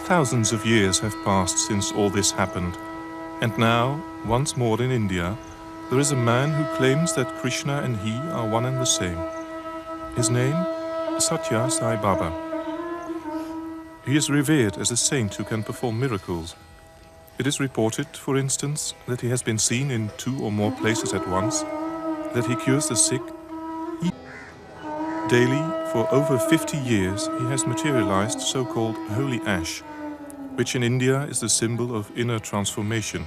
Thousands of years have passed since all this happened, and now, once more in India, there is a man who claims that Krishna and he are one and the same. His name? Sathya Sai Baba. He is revered as a saint who can perform miracles. It is reported, for instance, that he has been seen in 2 or more places at once, that he cures the sick. Daily, for over 50 years, he has materialized so-called holy ash, which in India is the symbol of inner transformation.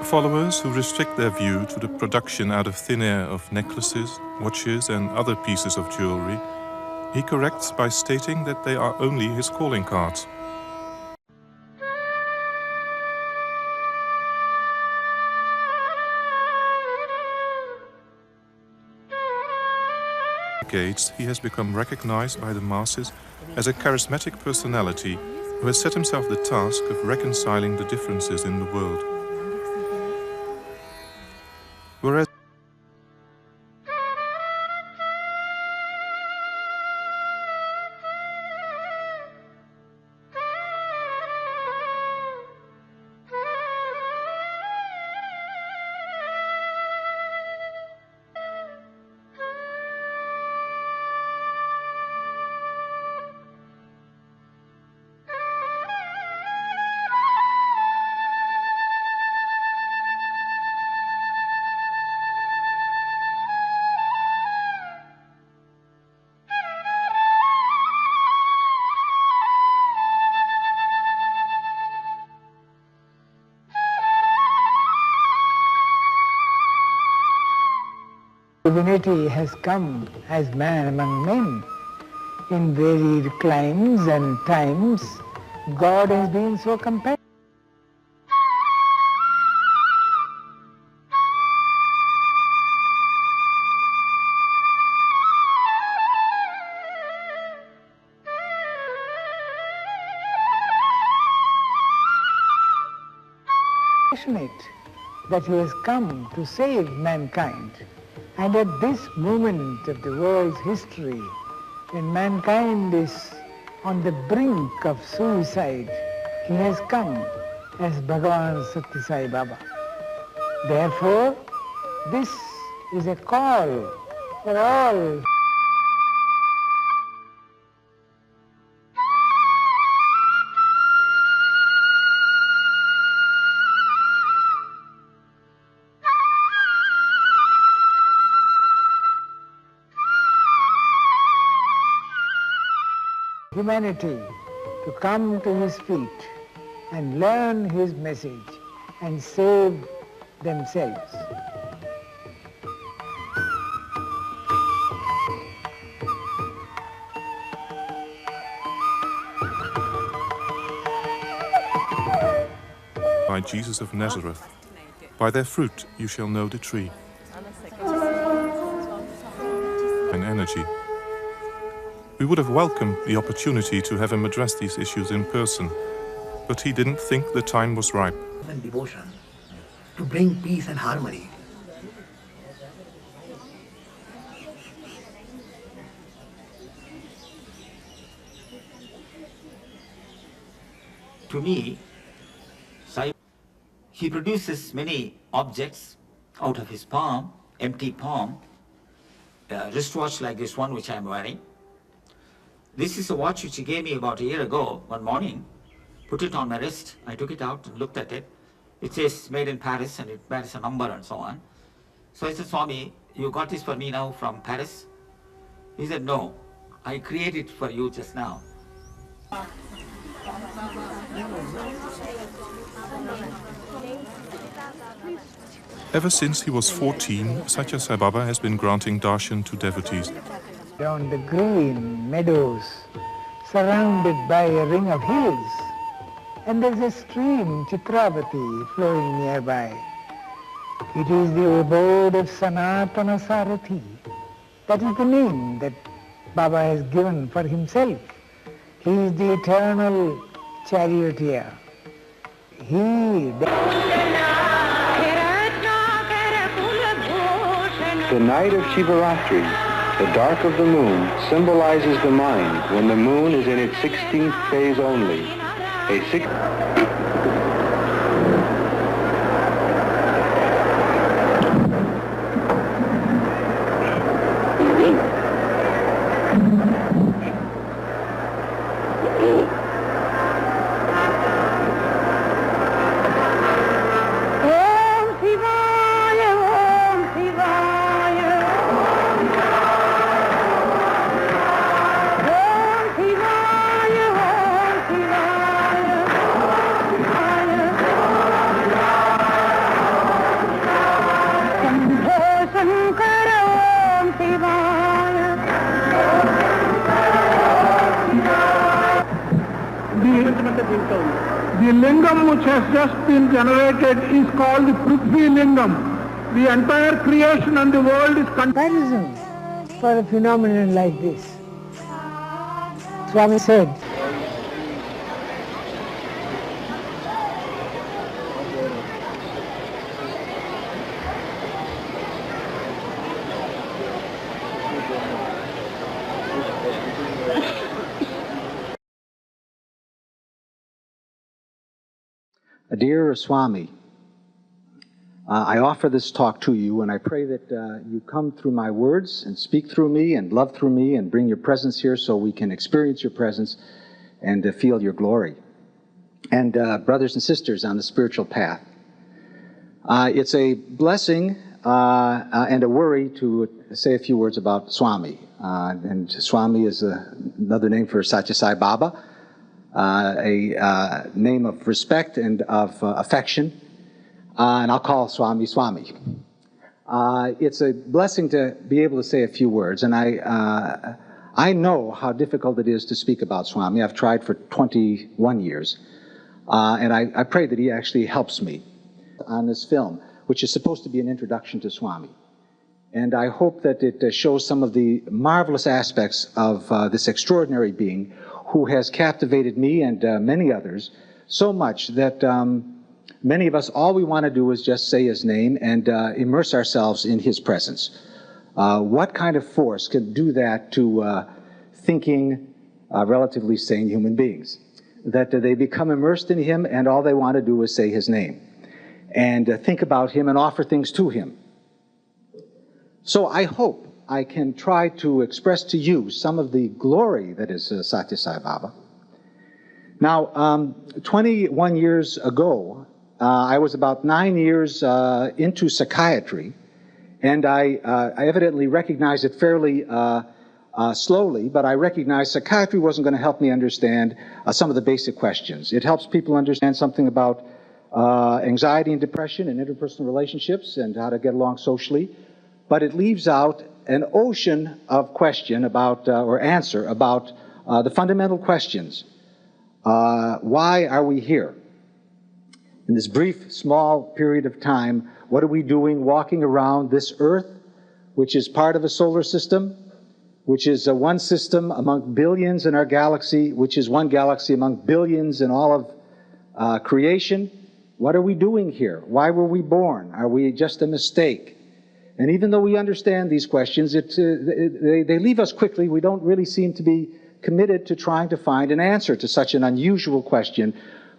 Followers who restrict their view to the production out of thin air of necklaces, watches and other pieces of jewelry, he corrects by stating that they are only his calling cards. For decades, he has become recognized by the masses as a charismatic personality who has set himself the task of reconciling the differences in the world. Whereas divinity has come as man among men. In varied climes and times, God has been so compassionate. That he has come to save mankind. And at this moment of the world's history, when mankind is on the brink of suicide, he has come as Bhagavan Sathya Sai Baba. Therefore, this is a call for all. Humanity to come to his feet and learn his message and save themselves. By Jesus of Nazareth, by their fruit you shall know the tree. And energy. We would have welcomed the opportunity to have him address these issues in person, but he didn't think the time was ripe. And devotion to bring peace and harmony. To me, he produces many objects out of his palm, empty palm, a wristwatch like this one which I am wearing. This is a watch which he gave me about a year ago, one morning. Put it on my wrist. I took it out and looked at it. It says made in Paris and it bears a number and so on. So I said, Swami, you got this for me now from Paris? He said, no, I created it for you just now. Ever since he was 14, Sathya Sai Baba has been granting darshan to devotees. On the green meadows, surrounded by a ring of hills, and there's a stream, Chitravati, flowing nearby. It is the abode of Sanatana Sarathi. That is the name that Baba has given for himself. He is the eternal charioteer. The night of Shivaratri The dark of the moon symbolizes the mind when the moon is in its 16th phase only. The lingam which has just been generated is called the Prithvi Lingam. The entire creation and the world is comparison for a phenomenon like this. Swami said, Dear Swami, I offer this talk to you, and I pray that you come through my words and speak through me and love through me and bring your presence here so we can experience your presence and feel your glory. And brothers and sisters on the spiritual path, it's a blessing and a worry to say a few words about Swami. And Swami is another name for Sathya Sai Baba. A name of respect and of affection, and I'll call Swami Swami. It's a blessing to be able to say a few words, and I know how difficult it is to speak about Swami. I've tried for 21 years, and I pray that he actually helps me on this film, which is supposed to be an introduction to Swami. And I hope that it shows some of the marvelous aspects of this extraordinary being who has captivated me and many others so much that many of us, all we want to do is just say his name and immerse ourselves in his presence. What kind of force can do that to thinking, relatively sane human beings? That they become immersed in him and all they want to do is say his name and think about him and offer things to him. So I hope I can try to express to you some of the glory that is Sathya Sai Baba. Now, 21 years ago, I was about 9 years into psychiatry, and I evidently recognized it fairly slowly, but I recognized psychiatry wasn't going to help me understand some of the basic questions. It helps people understand something about anxiety and depression and interpersonal relationships and how to get along socially, but it leaves out an ocean of question about, or answer about the fundamental questions. Why are we here? In this brief, small period of time, what are we doing walking around this Earth, which is part of a solar system, which is one system among billions in our galaxy, which is one galaxy among billions in all of creation? What are we doing here? Why were we born? Are we just a mistake? And even though we understand these questions, they leave us quickly. We don't really seem to be committed to trying to find an answer to such an unusual question.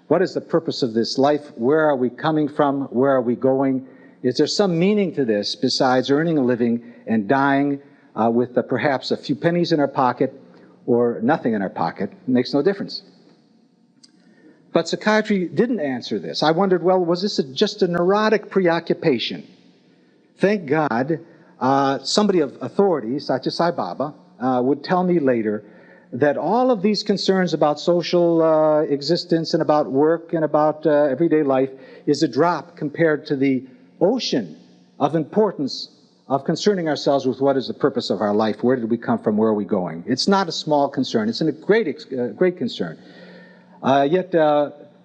What is the purpose of this life? Where are we coming from? Where are we going? Is there some meaning to this besides earning a living and dying with perhaps a few pennies in our pocket or nothing in our pocket? It makes no difference. But psychiatry didn't answer this. I wondered, well, was this just a neurotic preoccupation? Thank God, somebody of authority, Sathya Sai Baba, would tell me later that all of these concerns about social existence and about work and about everyday life is a drop compared to the ocean of importance of concerning ourselves with what is the purpose of our life, where did we come from, where are we going. It's not a small concern, it's a great concern. Yet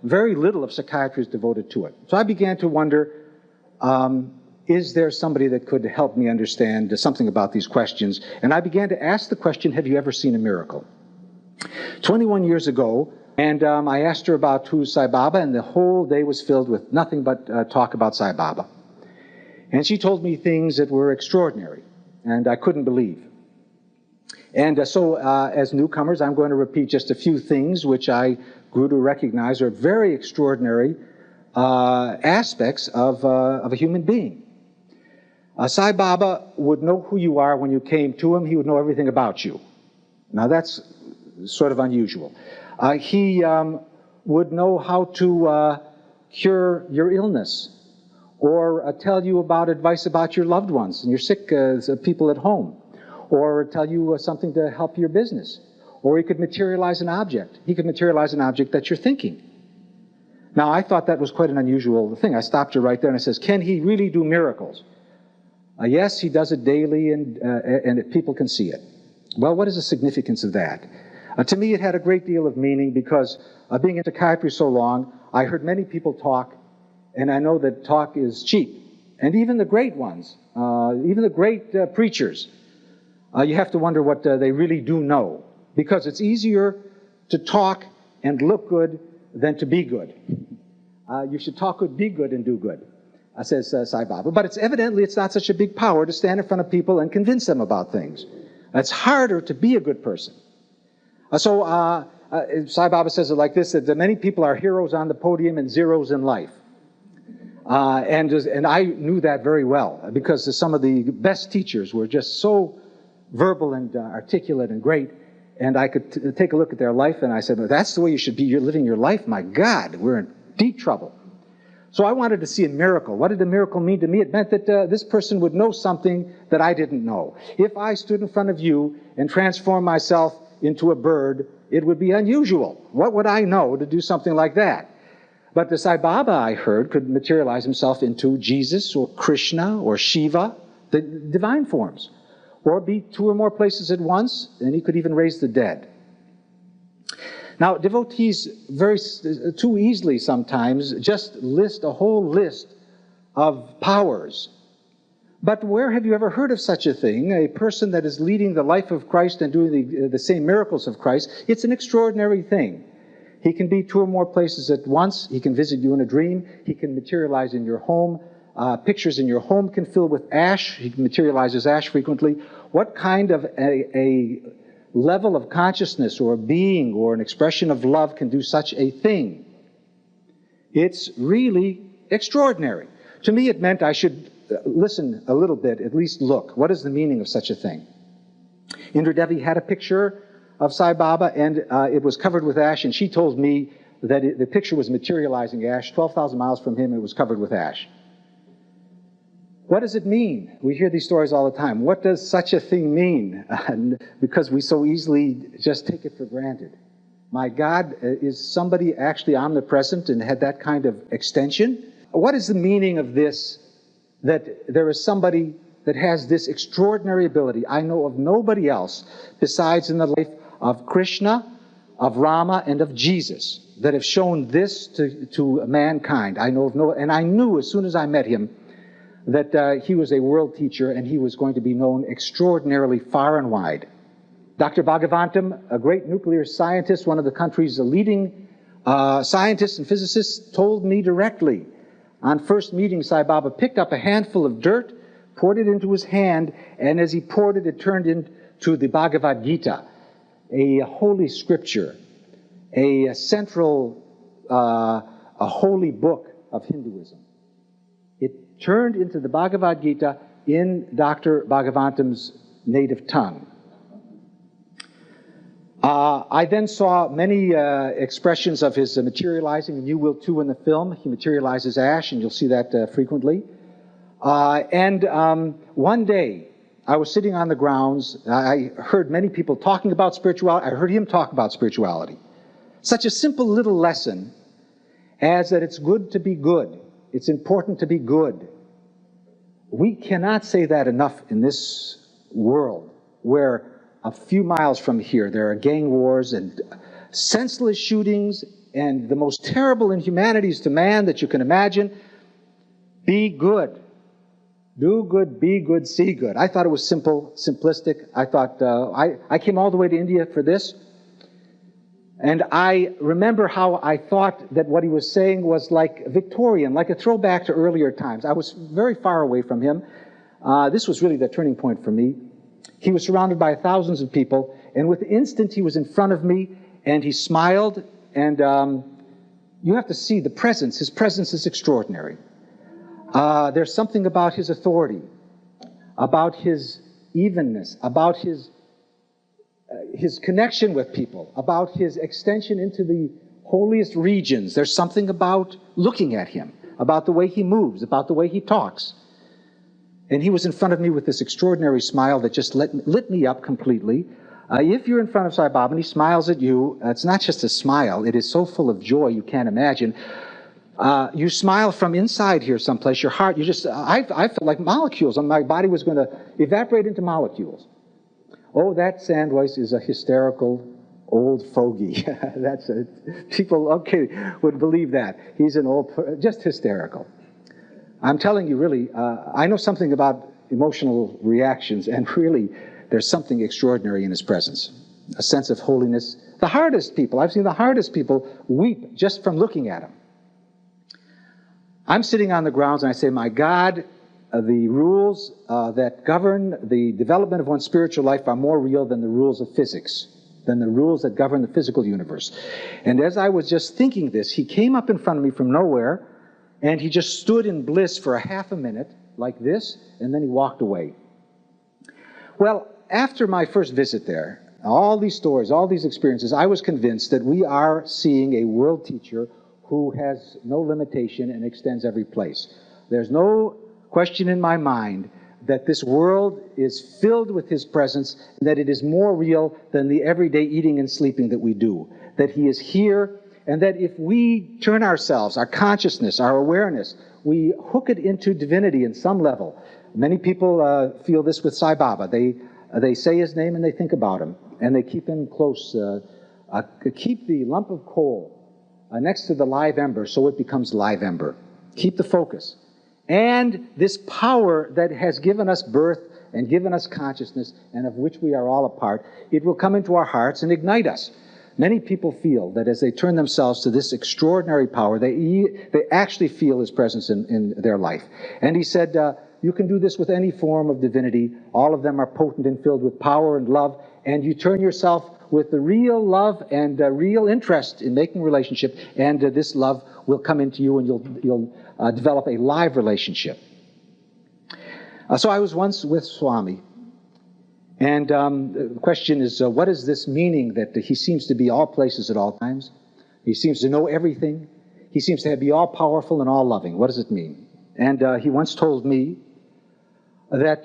very little of psychiatry is devoted to it. So I began to wonder, is there somebody that could help me understand something about these questions? And I began to ask the question, have you ever seen a miracle? 21 years ago, and I asked her about who's Sai Baba, and the whole day was filled with nothing but talk about Sai Baba. And she told me things that were extraordinary, and I couldn't believe. And so as newcomers, I'm going to repeat just a few things which I grew to recognize are very extraordinary aspects of a human being. Sai Baba would know who you are when you came to him. He would know everything about you. Now that's sort of unusual. He would know how to cure your illness, or tell you about advice about your loved ones and your sick people at home, or tell you something to help your business. Or he could materialize an object. He could materialize an object that you're thinking. Now, I thought that was quite an unusual thing. I stopped you right there and I says, can he really do miracles? Yes, he does it daily, and people can see it. Well, what is the significance of that? To me, it had a great deal of meaning because being in psychiatry so long, I heard many people talk, and I know that talk is cheap. And even the great ones, even the great preachers, you have to wonder what they really do know. Because it's easier to talk and look good than to be good. You should talk good, be good, and do good, says Sai Baba. But evidently it's not such a big power to stand in front of people and convince them about things. It's harder to be a good person. So Sai Baba says it like this, that many people are heroes on the podium and zeros in life. And I knew that very well, because some of the best teachers were just so verbal and articulate and great. And I could take a look at their life, and I said, well, that's the way you should be. You're living your life. My God, we're in deep trouble. So I wanted to see a miracle. What did a miracle mean to me? It meant that this person would know something that I didn't know. If I stood in front of you and transformed myself into a bird, it would be unusual. What would I know to do something like that? But the Sai Baba, I heard, could materialize himself into Jesus or Krishna or Shiva, the divine forms. Or be two or more places at once, and he could even raise the dead. Now, devotees too easily sometimes just list a whole list of powers. But where have you ever heard of such a thing? A person that is leading the life of Christ and doing the same miracles of Christ, it's an extraordinary thing. He can be two or more places at once. He can visit you in a dream. He can materialize in your home. Pictures in your home can fill with ash. He materializes ash frequently. What kind of a level of consciousness or a being or an expression of love can do such a thing? It's really extraordinary. To me, it meant I should listen a little bit, at least look. What is the meaning of such a thing? Indra Devi had a picture of Sai Baba, and it was covered with ash, and she told me that the picture was materializing ash. 12,000 miles from him, it was covered with ash. What does it mean? We hear these stories all the time. What does such a thing mean? Because we so easily just take it for granted. My God, is somebody actually omnipresent and had that kind of extension? What is the meaning of this, that there is somebody that has this extraordinary ability? I know of nobody else besides in the life of Krishna, of Rama, and of Jesus that have shown this to mankind. I know of no, and I knew as soon as I met him that he was a world teacher and he was going to be known extraordinarily far and wide. Dr. Bhagavantam, a great nuclear scientist, one of the country's leading scientists and physicists, told me directly on first meeting Sai Baba, picked up a handful of dirt, poured it into his hand, and as he poured it, it turned into the Bhagavad Gita, a holy scripture, a central, a holy book of Hinduism. It turned into the Bhagavad Gita in Dr. Bhagavantam's native tongue. I then saw many expressions of his materializing, and you will too in the film. He materializes ash, and you'll see that frequently. One day, I was sitting on the grounds. I heard many people talking about spirituality. I heard him talk about spirituality. Such a simple little lesson as that it's good to be good. It's important to be good. We cannot say that enough in this world where a few miles from here there are gang wars and senseless shootings and the most terrible inhumanities to man that you can imagine. Be good. Do good, be good, see good. I thought it was simple, simplistic. I thought, I came all the way to India for this. And I remember how I thought that what he was saying was like Victorian, like a throwback to earlier times. I was very far away from him. This was really the turning point for me. He was surrounded by thousands of people, and with the instant he was in front of me, and he smiled, and you have to see the presence. His presence is extraordinary. There's something about his authority, about his evenness, about his connection with people, about his extension into the holiest regions. There's something about looking at him, about the way he moves, about the way he talks. And he was in front of me with this extraordinary smile that just lit me up completely. If you're in front of Sai Baba and he smiles at you, it's not just a smile, it is so full of joy you can't imagine. You smile from inside here someplace, your heart, I felt like molecules, and my body was going to evaporate into molecules. Oh, that Sandweiss is a hysterical old fogey. People, okay, would believe that. He's an just hysterical. I'm telling you, really, I know something about emotional reactions, and really, there's something extraordinary in his presence. A sense of holiness. The hardest people, I've seen the hardest people weep just from looking at him. I'm sitting on the grounds and I say, my God, the rules that govern the development of one's spiritual life are more real than the rules of physics, than the rules that govern the physical universe. And as I was just thinking this, he came up in front of me from nowhere, and he just stood in bliss for a half a minute, like this, and then he walked away. Well, after my first visit there, all these stories, all these experiences, I was convinced that we are seeing a world teacher who has no limitation and extends every place. There's no question in my mind that this world is filled with his presence, that it is more real than the everyday eating and sleeping that we do, that he is here, and that if we turn ourselves, our consciousness, our awareness, we hook it into divinity in some level. Many people feel this with Sai Baba. They say his name and they think about him, and they keep him close. Keep the lump of coal next to the live ember so it becomes live ember. Keep the focus. And this power that has given us birth and given us consciousness, and of which we are all a part, it will come into our hearts and ignite us. Many people feel that as they turn themselves to this extraordinary power, they actually feel his presence in their life. And he said, you can do this with any form of divinity. All of them are potent and filled with power and love, and you turn yourself with the real love and real interest in making relationship, and this love will come into you, and you'll develop a live relationship. So I was once with Swami, and the question is, what is this meaning that he seems to be all places at all times? He seems to know everything. He seems to be all powerful and all loving. What does it mean? And he once told me that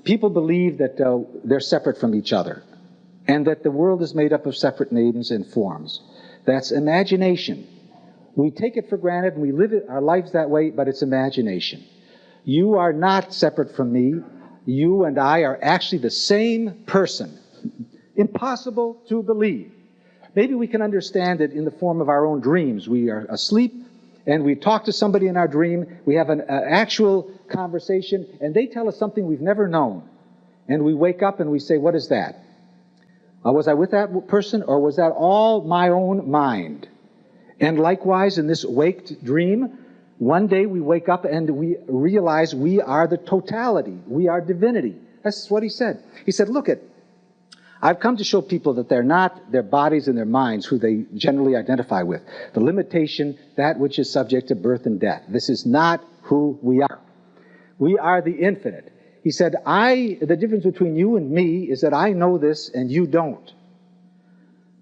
people believe that they're separate from each other, and that the world is made up of separate names and forms. That's imagination. We take it for granted and we live our lives that way, but it's imagination. You are not separate from me. You and I are actually the same person. Impossible to believe. Maybe we can understand it in the form of our own dreams. We are asleep and we talk to somebody in our dream. We have an actual conversation and they tell us something we've never known. And we wake up and we say, what is that? Was I with that person, or was that all my own mind? And likewise, in this waked dream, one day we wake up and we realize we are the totality. We are divinity. That's what he said. He said, look, I've come to show people that they're not their bodies and their minds who they generally identify with. The limitation, that which is subject to birth and death. This is not who we are. We are the infinite. He said, the difference between you and me is that I know this and you don't.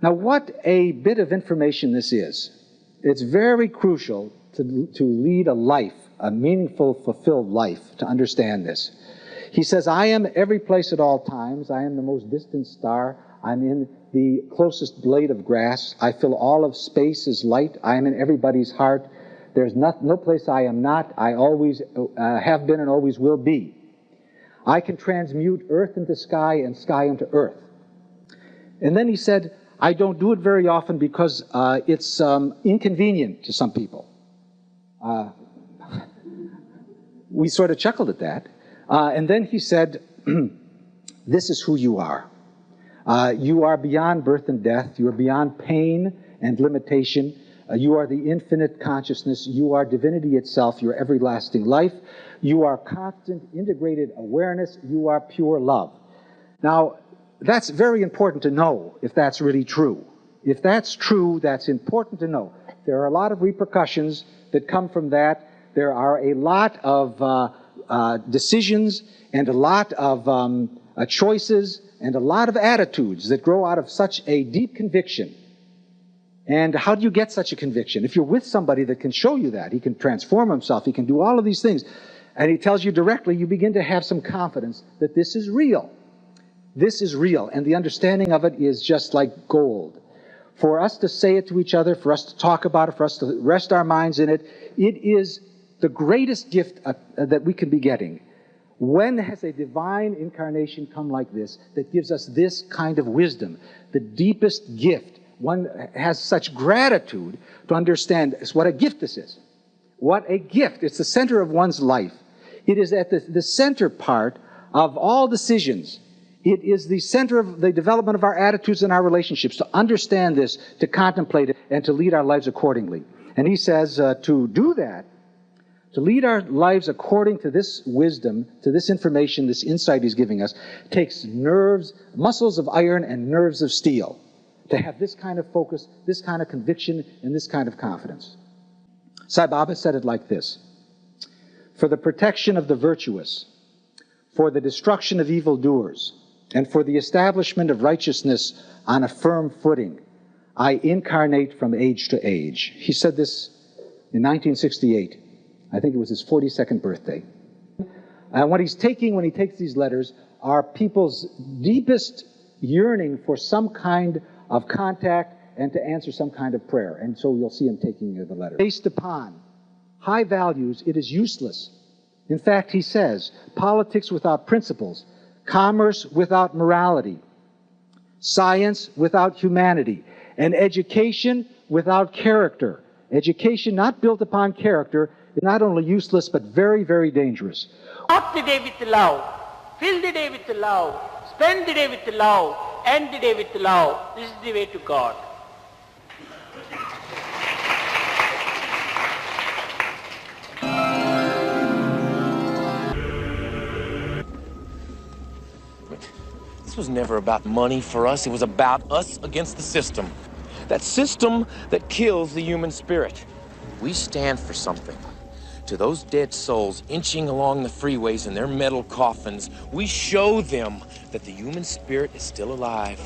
Now, what a bit of information this is. It's very crucial to lead a life, a meaningful, fulfilled life, to understand this. He says, I am every place at all times. I am the most distant star. I'm in the closest blade of grass. I fill all of space as light. I am in everybody's heart. There's no place I am not. I always have been and always will be. I can transmute earth into sky and sky into earth. And then he said, I don't do it very often because it's inconvenient to some people. We sort of chuckled at that. And then he said, this is who you are. You are beyond birth and death. You are beyond pain and limitation. You are the infinite consciousness. You are divinity itself. Your everlasting life. You are constant integrated awareness. You are pure love. Now, that's very important to know if that's really true. If that's true, that's important to know. There are a lot of repercussions that come from that. There are a lot of decisions and a lot of choices and a lot of attitudes that grow out of such a deep conviction. And how do you get such a conviction? If you're with somebody that can show you that, he can transform himself, he can do all of these things, and he tells you directly, you begin to have some confidence that this is real. This is real, and the understanding of it is just like gold. For us to say it to each other, for us to talk about it, for us to rest our minds in it, it is the greatest gift that we can be getting. When has a divine incarnation come like this that gives us this kind of wisdom, the deepest gift? One has such gratitude to understand what a gift this is. What a gift. It's the center of one's life. It is at the center part of all decisions. It is the center of the development of our attitudes and our relationships, to understand this, to contemplate it, and to lead our lives accordingly. And he says to do that, to lead our lives according to this wisdom, to this information, this insight he's giving us, takes nerves, muscles of iron and nerves of steel, to have this kind of focus, this kind of conviction, and this kind of confidence. Sai Baba said it like this: for the protection of the virtuous, for the destruction of evildoers, and for the establishment of righteousness on a firm footing, I incarnate from age to age. He said this in 1968. I think it was his 42nd birthday. And what he's taking when he takes these letters are people's deepest yearning for some kind of contact and to answer some kind of prayer. And so you'll see him taking the letter. Based upon high values, it is useless. In fact, he says, politics without principles, commerce without morality, science without humanity, and education without character. Education not built upon character is not only useless, but very, very dangerous. Start the day with love, fill the day with love, spend the day with love, end the day with love. This is the way to God. This was never about money for us. It was about us against the system. That system that kills the human spirit. We stand for something. To those dead souls inching along the freeways in their metal coffins, we show them that the human spirit is still alive.